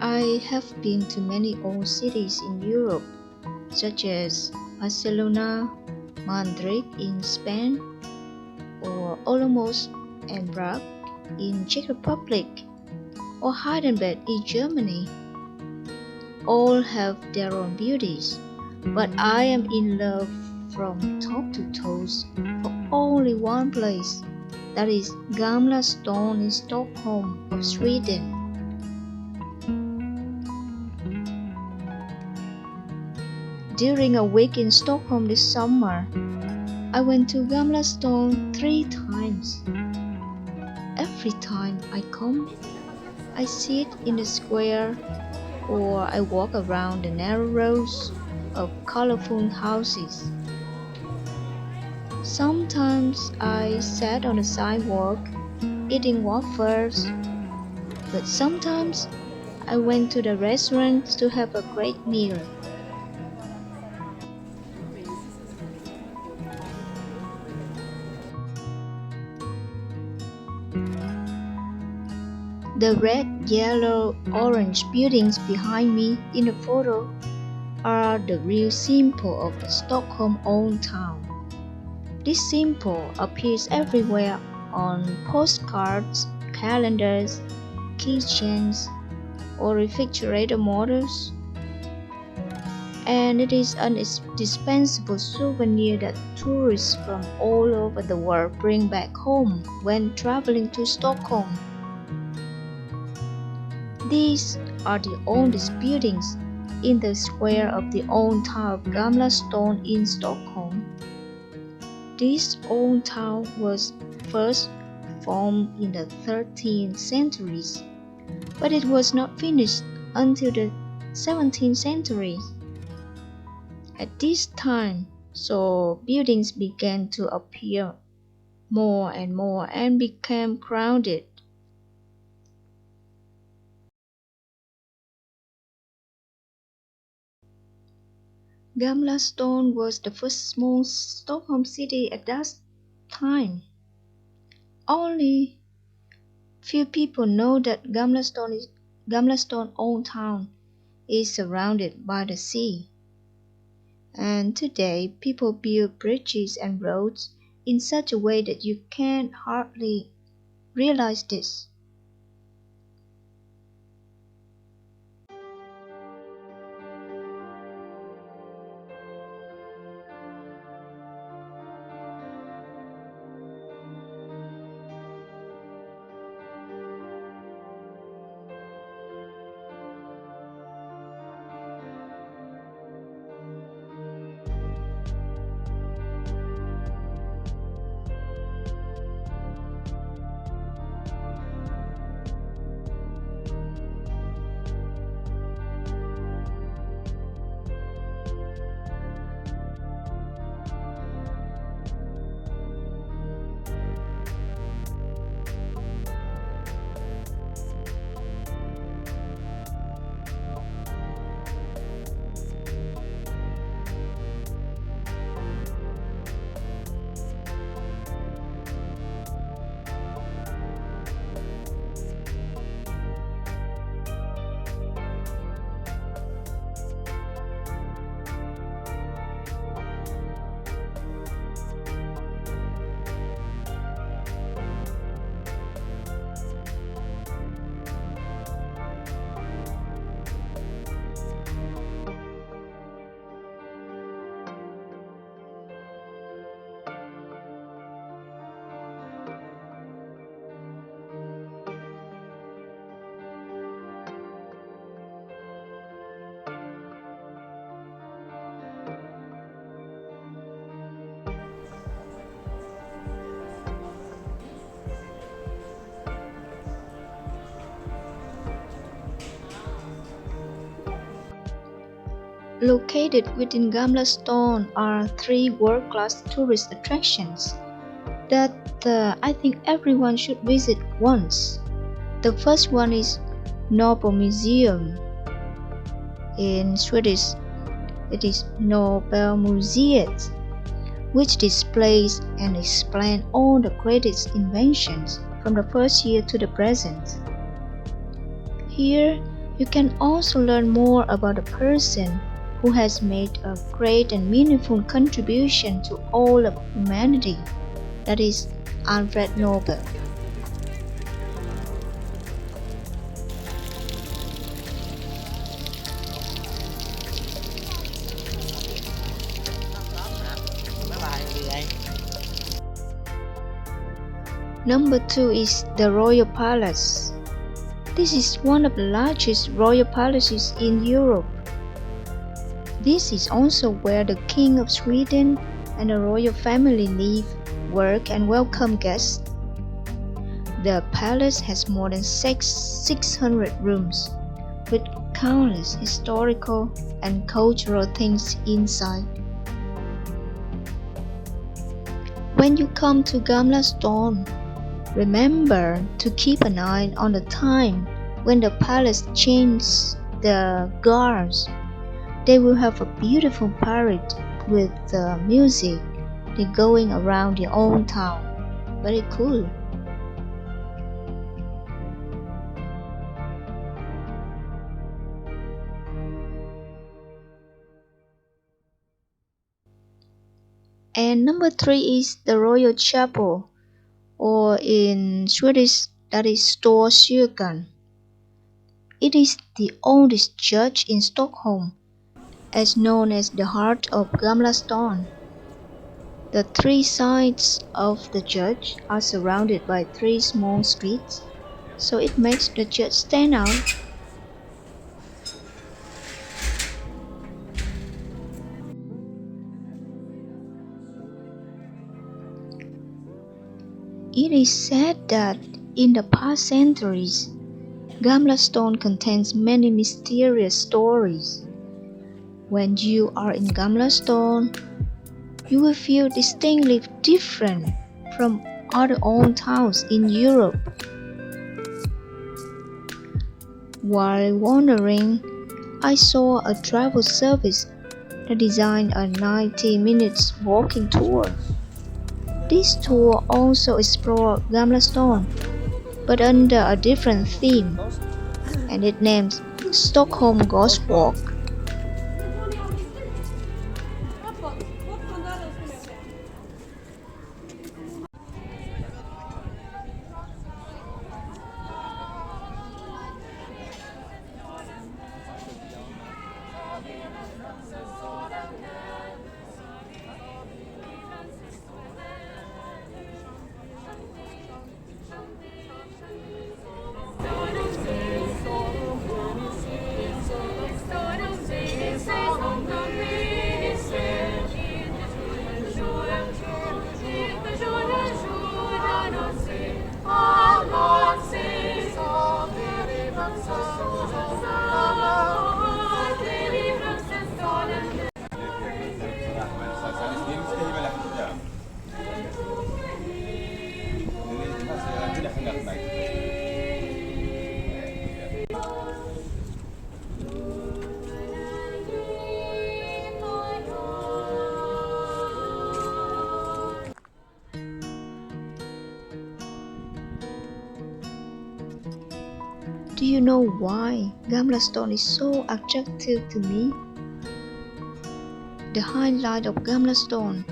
I have been to many old cities in Europe, such as Barcelona, Madrid in Spain, or Olomouc and Prague in Czech Republic, or Heidelberg in Germany. All have their own beauties, but I am in love from top to toes for only one place, that is Gamla Stan in Stockholm of Sweden. During a week in Stockholm this summer, I went to Gamla Stan 3 times. Every time I come, I sit in the square or I walk around the narrow rows of colorful houses. Sometimes I sat on the sidewalk eating wafers, but sometimes I went to the restaurants to have a great meal. The red, yellow, orange buildings behind me in the photo are the real symbol of the Stockholm Old Town. This symbol appears everywhere on postcards, calendars, keychains, or refrigerator models, and it is an indispensable souvenir that tourists from all over the world bring back home when traveling to Stockholm. These are the oldest buildings in the square of the Old Town Gamla Stan in Stockholm. This old town was first formed in the 13th centuries, but it was not finished until the 17th century. At this time, so buildings began to appear more and more and became crowded. Gamla Stan was the first small Stockholm city at that time. Only few people know that Gamla Stan Old Town is surrounded by the sea. And today people build bridges and roads in such a way that you can hardly realize this. Located within Gamla Stan are 3 world-class tourist attractions that I think everyone should visit once. The first one is Nobel Museum. In Swedish, it is Nobelmuseet, which displays and explains all the greatest inventions from the first year to the present. Here, You can also learn more about a person who has made a great and meaningful contribution to all of humanity. That is Alfred Nobel. Number 2 is the Royal Palace. This is one of the largest royal palaces in Europe. This is also where the King of Sweden and the royal family live, work and welcome guests. The palace has more than 600 rooms, with countless historical and cultural things inside. When you come to Gamla Stan, remember to keep an eye on the time when the palace changes the guards. They will have a beautiful parade with music. They're going around the old town. Very cool. And number 3 is the Royal Chapel, or in Swedish that is Storkyrkan. It is the oldest church in Stockholm, as known as the heart of Gamla Stan. The 3 sides of the church are surrounded by 3 small streets, so it makes the church stand out. It is said that in the past centuries, Gamla Stan contains many mysterious stories. When you are in Gamla Stan, you will feel distinctly different from other old towns in Europe. While wandering, I saw a travel service that designed a 90 minutes walking tour. This tour also explored Gamla Stan, but under a different theme, and it named Stockholm Ghost Walk. Do you know why Gamla Stan is so attractive to me? The highlight of Gamla Stan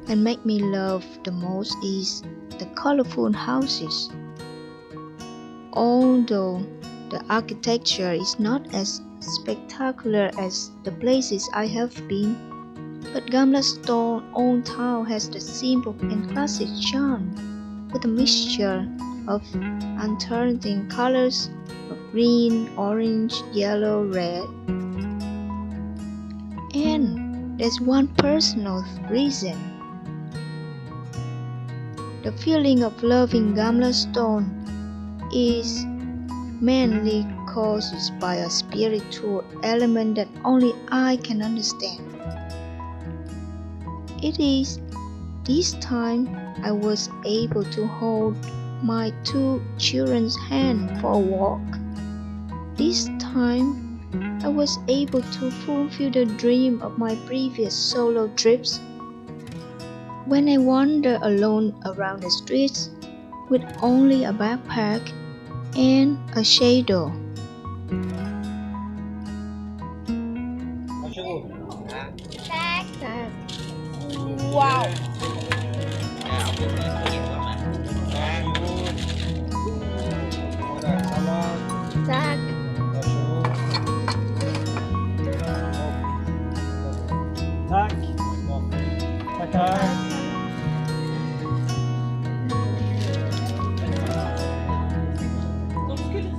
and make me love the most is the colorful houses. Although the architecture is not as spectacular as the places I have been, but Gamla Stan Old Town has the simple and classic charm with a mixture of alternating colors of green, orange, yellow, red. And there's one personal reason. The feeling of loving Gamla Stan is mainly caused by a spiritual element that only I can understand. It is this time I was able to hold my 2 children's hand for a walk. This time I was able to fulfill the dream of my previous solo trips. When I wander alone around the streets with only a backpack and a shadow, Varsågod. Tack. Tack. Wow. Varsågod. Sallad. Tack. Varsågod. Tack. Tackar. De skulle